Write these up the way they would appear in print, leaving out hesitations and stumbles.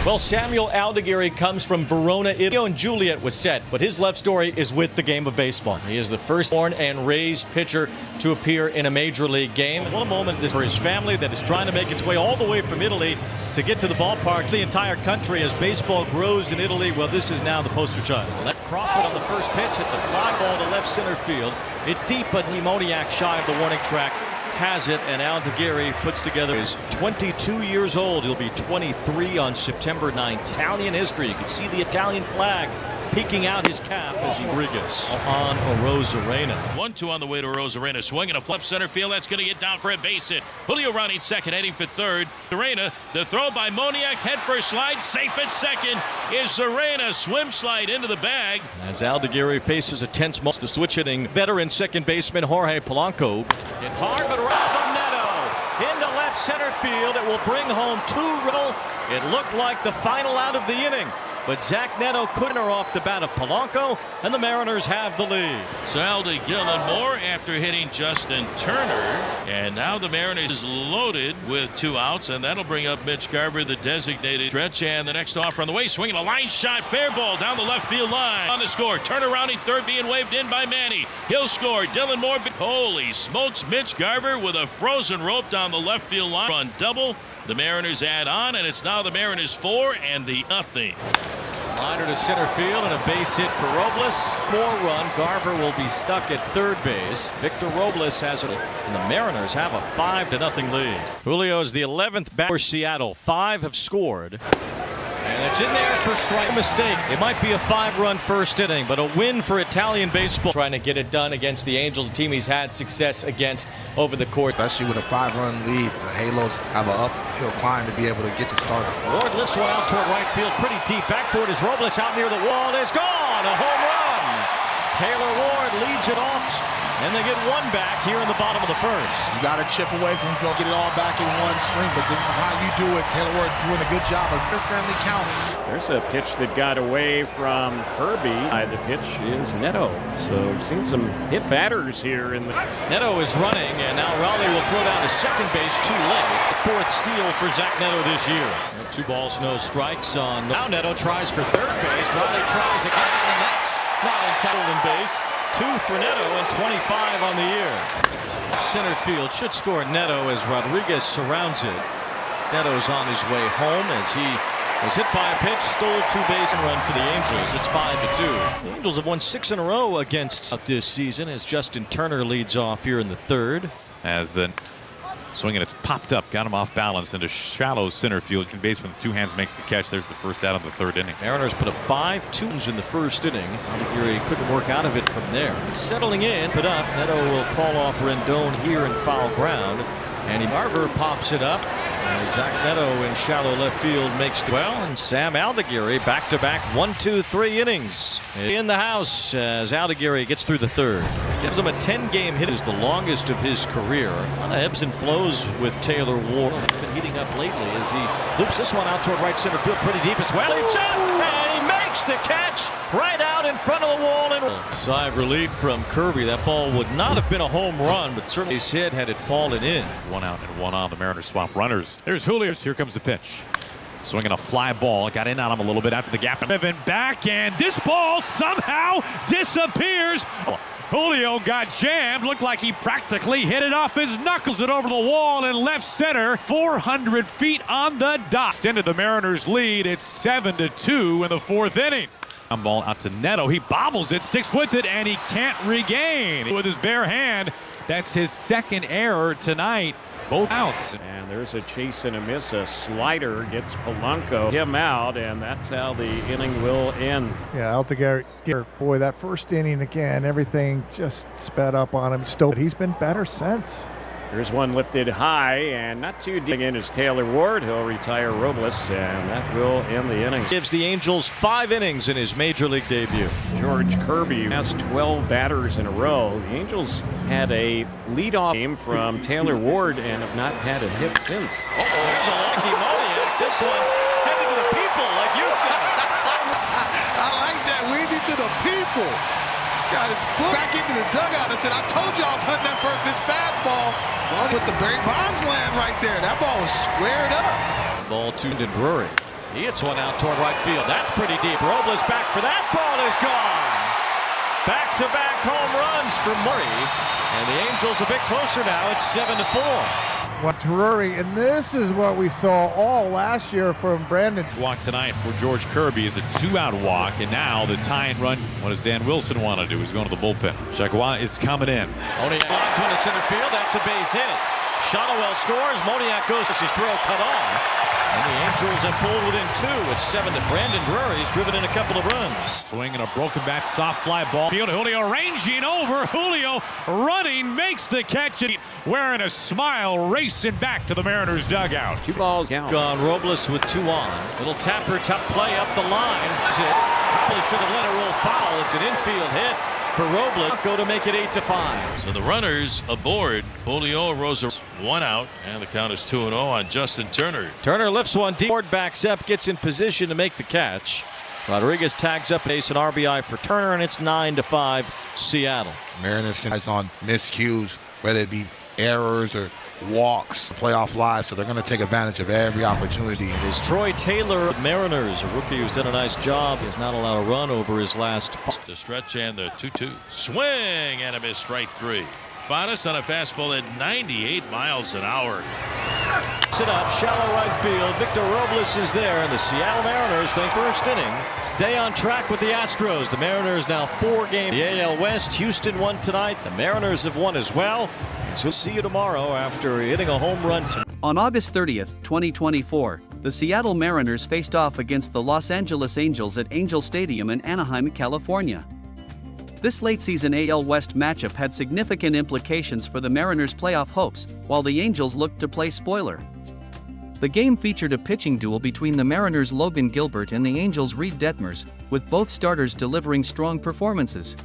Well, Samuel Aldigueri comes from Verona, Italy, and Juliet was set, but his love story is with the game of baseball. He is the first born and raised pitcher to appear in a major league game. What a moment for his family that is trying to make its way all the way from Italy to get to the ballpark. The entire country, as baseball grows in Italy, well, this is now the poster child. Crawford on the first pitch. It's a fly ball to left center field. It's deep, but Nemoniak shy of the warning track has it, and Aldigueri puts together. Is 22 years old. He'll be 23 on September 9th. Italian history. You can see the Italian flag peeking out his cap as he Rodriguez on Rosarena. 1-2 on the way to Rosarena. Swinging a flip center field. That's going to get down for a base hit. Julio rounding second, heading for third. Rosarena, the throw by Moniak, head first slide. Safe at second is Rosarena. Swim slide into the bag. As Aldigueri faces a tense moment, the switch hitting veteran second baseman Jorge Polanco. Hit hard, but around the Neto into left center field. It will bring home 2. It looked like the final out of the inning, but Zach Neto couldn't off the bat of Polanco, and the Mariners have the lead. So Aldi Gillenmore after hitting Justin Turner, and now the Mariners is loaded with 2 outs, and that'll bring up Mitch Garver, the designated stretch, and the next offer on the way, swinging a line shot, fair ball down the left field line. On the score, Turner rounding third, being waved in by Manny. He'll score. Gillenmore, holy smokes, Mitch Garver with a frozen rope down the left field line. Run double. The Mariners add on, and it's now the Mariners 4 and the 0. Liner to center field and a base hit for Robles. More run. Garver will be stuck at third base. Victor Robles has it, and the Mariners have a 5-0 lead. Julio is the 11th batter for Seattle. 5 have scored. And it's in there for strike. Mistake. It might be a 5-run first inning, but a win for Italian baseball. Trying to get it done against the Angels, a team he's had success against over the course. Especially with a 5-run lead, the Halos have an uphill climb to be able to get to start. Ward lifts one out toward right field, pretty deep. Back for it is Robles out near the wall. It's gone. A home run. Taylor Ward leads it off, and they get 1 back here in the bottom of the first. You got to chip away from Joe, get it all back in one swing, but this is how you do it. Taylor Ward doing a good job of friendly counting. There's a pitch that got away from Kirby. The pitch is Neto. So we've seen some hit batters here in the. Neto is running, and now Raleigh will throw down to second base too late. The 4th steal for Zach Neto this year. 2 balls, no strikes on. Now Neto tries for third base. Raleigh tries again, and that's not entitled in base. 2 for Neto and 25 on the year. Center field should score Neto as Rodriguez surrounds it. Neto's on his way home as he was hit by a pitch, stole 2 base and run for the Angels. It's 5-2. The Angels have won 6 in a row against this season as Justin Turner leads off here in the 3rd. As the swinging, it's popped up, got him off balance into shallow center field. Baseman with 2 hands makes the catch. There's the first out of the 3rd inning. Mariners put up 5 2s in the first inning. Aldigueri couldn't work out of it from there. Settling in, put up. Neto will call off Rendon here in foul ground. And Garver pops it up. Zach Neto in shallow left field makes the well, and Sam Aldigueri back-to-back 1-2-3 innings in the house as Aldigueri gets through the 3rd. Gives him a 10-game hit. Is the longest of his career. A lot of ebbs and flows with Taylor Ward. He's been heating up lately as he loops this one out toward right center field pretty deep as well. Leaps up, and he makes the catch right out in front of the wall. And sigh of relief from Kirby. That ball would not have been a home run, but certainly his hit had it fallen in. 1 out and 1 on. The Mariners swap runners. There's Julio. Here comes the pitch. Swinging a fly ball. Got in on him a little bit out to the gap. And back, and this ball somehow disappears. Julio got jammed. Looked like he practically hit it off his knuckles. It over the wall in left center. 400 feet on the dot. Extended the Mariners' lead. It's 7-2 in the 4th inning. Ball out to Neto. He bobbles it, sticks with it, and he can't regain with his bare hand. That's his 2nd error tonight. Both outs. And there's a chase and a miss. A slider gets Polanco him out, and that's how the inning will end. Yeah, Aldigueri, boy, that first inning again, everything just sped up on him. Still, he's been better since. There's one lifted high, and not too deep in is Taylor Ward. He'll retire Robles, and that will end the inning. Gives the Angels 5 innings in his major league debut. George Kirby has 12 batters in a row. The Angels had a leadoff game from Taylor Ward and have not had a hit since. There's a lucky Moniak. This one's headed to the people, like you said. I like that. Weezy to the people. Got his foot back into the dugout and said, I told you I was hunting that first pitch fastball. Well, with the Barry Bonds land right there. That ball was squared up. Ball tuned to Drury. He hits one out toward right field. That's pretty deep. Robles back for that. Ball is gone. Back-to-back home runs for Murray. And the Angels a bit closer now. It's 7-4. What Drury, and this is what we saw all last year from Brandon. Walk tonight for George Kirby is a 2-out walk, and now the tying run. What does Dan Wilson want to do? He's going to the bullpen. Chagua is coming in. Moniak lines one to center field. That's a base hit. Shotwell scores. Moniak goes to his throw cut off. And the Angels have pulled within 2. It's 7 to Brandon Drury's driven in a couple of runs. Swinging a broken bat, soft fly ball. Field, Julio ranging over. Julio running, makes the catch. Wearing a smile, racing back to the Mariners dugout. 2 balls count. Gone. Robles with 2 on. Little tapper, tough play up the line. That's it. Probably should have let it roll foul. It's an infield hit for Robles. Go to make it 8-5. So the runners aboard. Julio Rosa 1 out, and the count is 2-0 on Justin Turner. Turner lifts one deep. Ford backs up, gets in position to make the catch. Rodriguez tags up base, an RBI for Turner, and it's 9-5 Seattle. Mariners can on miscues, whether it be errors or walks, playoff lives, so they're going to take advantage of every opportunity. It is Troy Taylor of Mariners, a rookie who's done a nice job. He has not allowed a run over his last. The stretch and the 2-2. Swing and a miss, strike 3. Bonus on a fastball at 98 miles an hour. Sit up, shallow right field. Victor Robles is there, and the Seattle Mariners, the first inning, stay on track with the Astros. The Mariners now 4 games. The AL West, Houston won tonight. The Mariners have won as well. So we'll see you tomorrow after hitting a home run tonight. On August 30th, 2024, the Seattle Mariners faced off against the Los Angeles Angels at Angel Stadium in Anaheim, California. This late-season AL West matchup had significant implications for the Mariners' playoff hopes, while the Angels looked to play spoiler. The game featured a pitching duel between the Mariners' Logan Gilbert and the Angels' Reed Detmers, with both starters delivering strong performances.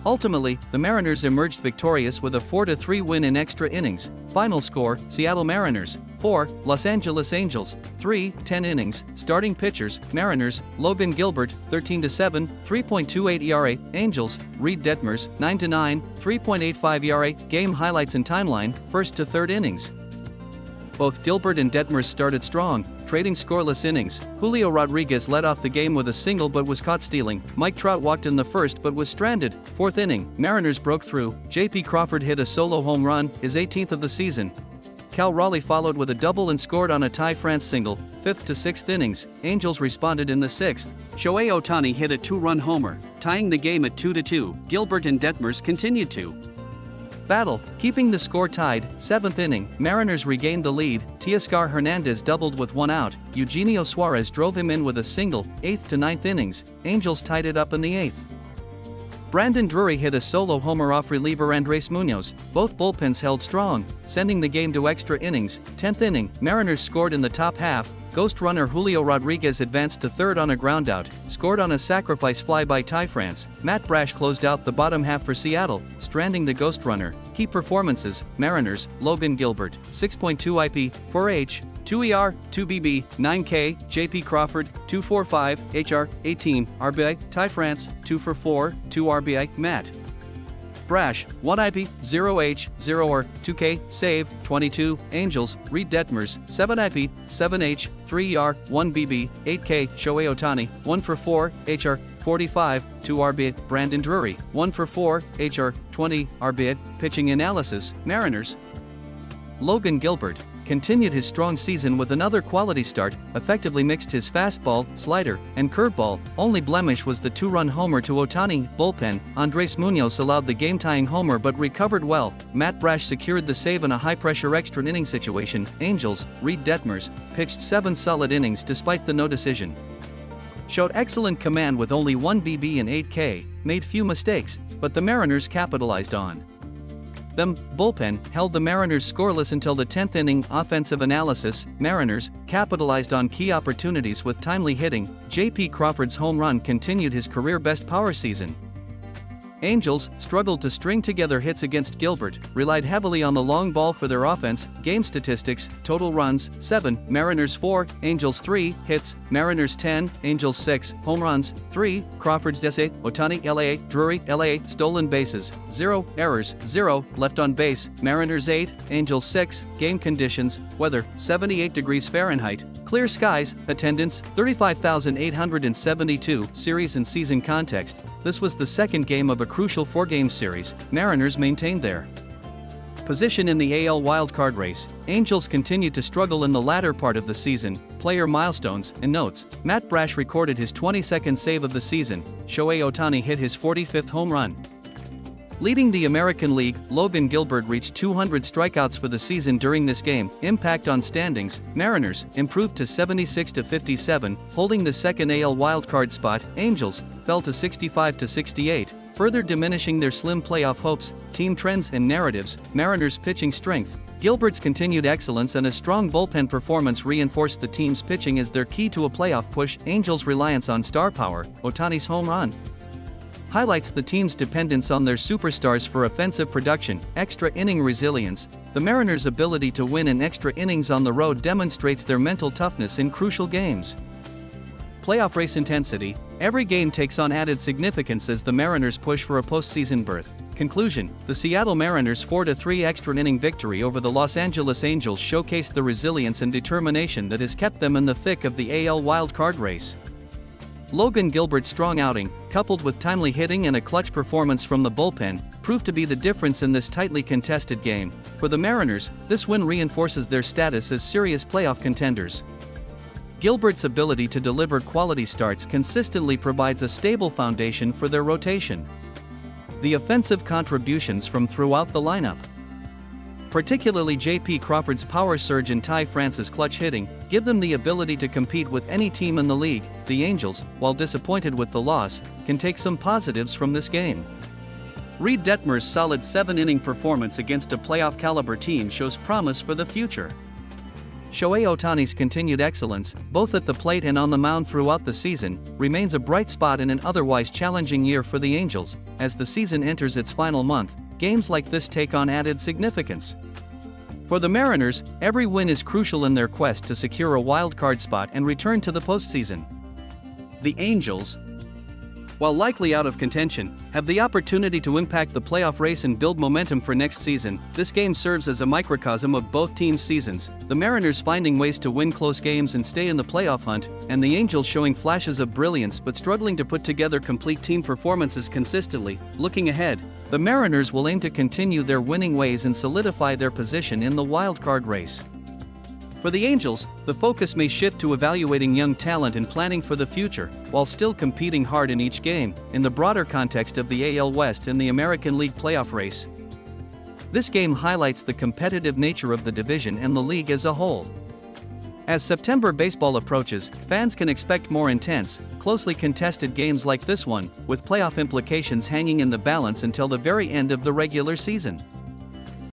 Ultimately, the Mariners emerged victorious with a 4-3 win in extra innings. Final score: Seattle Mariners 4, Los Angeles Angels 3. 10 innings. Starting pitchers: Mariners, Logan Gilbert 13-7, 3.28 ERA; Angels, Reed Detmers 9-9, 3.85 ERA. Game highlights and timeline: first to third innings. Both Gilbert and Detmers started strong, trading scoreless innings. Julio Rodriguez led off the game with a single but was caught stealing. Mike Trout walked in the first but was stranded. Fourth inning, Mariners broke through. J.P. Crawford hit a solo home run, his 18th of the season. Cal Raleigh followed with a double and scored on a Ty France single. 5th to 6th innings, Angels responded in the 6th. Shohei Ohtani hit a 2-run homer, tying the game at 2-2. Gilbert and Detmers continued to battle, keeping the score tied. 7th inning, Mariners regained the lead. Teoscar Hernandez doubled with 1 out. Eugenio Suarez drove him in with a single. 8th to 9th innings, Angels tied it up in the 8th. Brandon Drury hit a solo homer off reliever Andres Munoz. Both bullpens held strong, sending the game to extra innings. 10th inning, Mariners scored in the top half. Ghost runner Julio Rodriguez advanced to third on a groundout, scored on a sacrifice fly by Ty France. Matt Brash closed out the bottom half for Seattle, stranding the ghost runner. Key performances: Mariners, Logan Gilbert 6.2 IP, 4H, 2 ER, 2 BB, 9K, JP Crawford 245, HR 18, RBI, Ty France 2 for 4, 2 RBI, Matt Brash 1 IP, 0H, 0 or 2K, save 22. Angels, Reed Detmers 7 IP, 7H, 3 ER, 1 BB, 8K. Shohei Ohtani 1 for 4, HR 45, 2 RBI. Brandon Drury 1 for 4, HR 20, RBI. Pitching analysis: Mariners, Logan Gilbert continued his strong season with another quality start, effectively mixed his fastball, slider, and curveball. Only blemish was the 2-run homer to Ohtani. Bullpen: Andres Munoz allowed the game-tying homer but recovered well. Matt Brash secured the save in a high-pressure extra inning situation. Angels, Reed Detmers pitched 7 solid innings despite the no decision. Showed excellent command with only 1 BB and 8K, made few mistakes, but the Mariners capitalized on them. Bullpen held the Mariners scoreless until the 10th inning. Offensive analysis: Mariners capitalized on key opportunities with timely hitting. J.P. Crawford's home run continued his career-best power season. Angels struggled to string together hits against Gilbert, relied heavily on the long ball for their offense. Game statistics: total runs 7, Mariners 4, Angels 3, hits, Mariners 10, Angels 6, home runs 3, Crawford SA, Ohtani LA, Drury LA, stolen bases 0, errors 0, left on base, Mariners 8, Angels 6. Game conditions: weather 78 degrees Fahrenheit, Clear skies, attendance, 35,872. Series and season context. This was the second game of a crucial 4-game series. Mariners maintained their position in the AL wildcard race. Angels continued to struggle in the latter part of the season. Player milestones and notes. Matt Brash recorded his 22nd save of the season. Shohei Ohtani hit his 45th home run. Leading the American League, Logan Gilbert reached 200 strikeouts for the season during this game. Impact on standings. Mariners improved to 76-57, holding the second AL wildcard spot. Angels fell to 65-68, further diminishing their slim playoff hopes. Team trends and narratives. Mariners pitching strength. Gilbert's continued excellence and a strong bullpen performance reinforced the team's pitching as their key to a playoff push. Angels' reliance on star power. Ohtani's home run highlights the team's dependence on their superstars for offensive production. Extra inning resilience. The Mariners' ability to win in extra innings on the road demonstrates their mental toughness in crucial games. Playoff race intensity. Every game takes on added significance as the Mariners push for a postseason berth. Conclusion. The Seattle Mariners' 4-3 extra inning victory over the Los Angeles Angels showcased the resilience and determination that has kept them in the thick of the AL wildcard race. Logan Gilbert's strong outing, coupled with timely hitting and a clutch performance from the bullpen, proved to be the difference in this tightly contested game. For the Mariners, this win reinforces their status as serious playoff contenders. Gilbert's ability to deliver quality starts consistently provides a stable foundation for their rotation. The offensive contributions from throughout the lineup, particularly J.P. Crawford's power surge and Ty France's clutch hitting, give them the ability to compete with any team in the league. The Angels, while disappointed with the loss, can take some positives from this game. Reed Detmer's solid 7-inning performance against a playoff-caliber team shows promise for the future. Shohei Ohtani's continued excellence, both at the plate and on the mound throughout the season, remains a bright spot in an otherwise challenging year for the Angels. As the season enters its final month, games like this take on added significance. For the Mariners, every win is crucial in their quest to secure a wild-card spot and return to the postseason. The Angels, while likely out of contention, have the opportunity to impact the playoff race and build momentum for next season. This game serves as a microcosm of both teams' seasons, the Mariners finding ways to win close games and stay in the playoff hunt, and the Angels showing flashes of brilliance but struggling to put together complete team performances consistently. Looking ahead, the Mariners will aim to continue their winning ways and solidify their position in the wild-card race. For the Angels, the focus may shift to evaluating young talent and planning for the future, while still competing hard in each game. In the broader context of the AL West and the American League playoff race, this game highlights the competitive nature of the division and the league as a whole. As September baseball approaches, fans can expect more intense, closely contested games like this one, with playoff implications hanging in the balance until the very end of the regular season.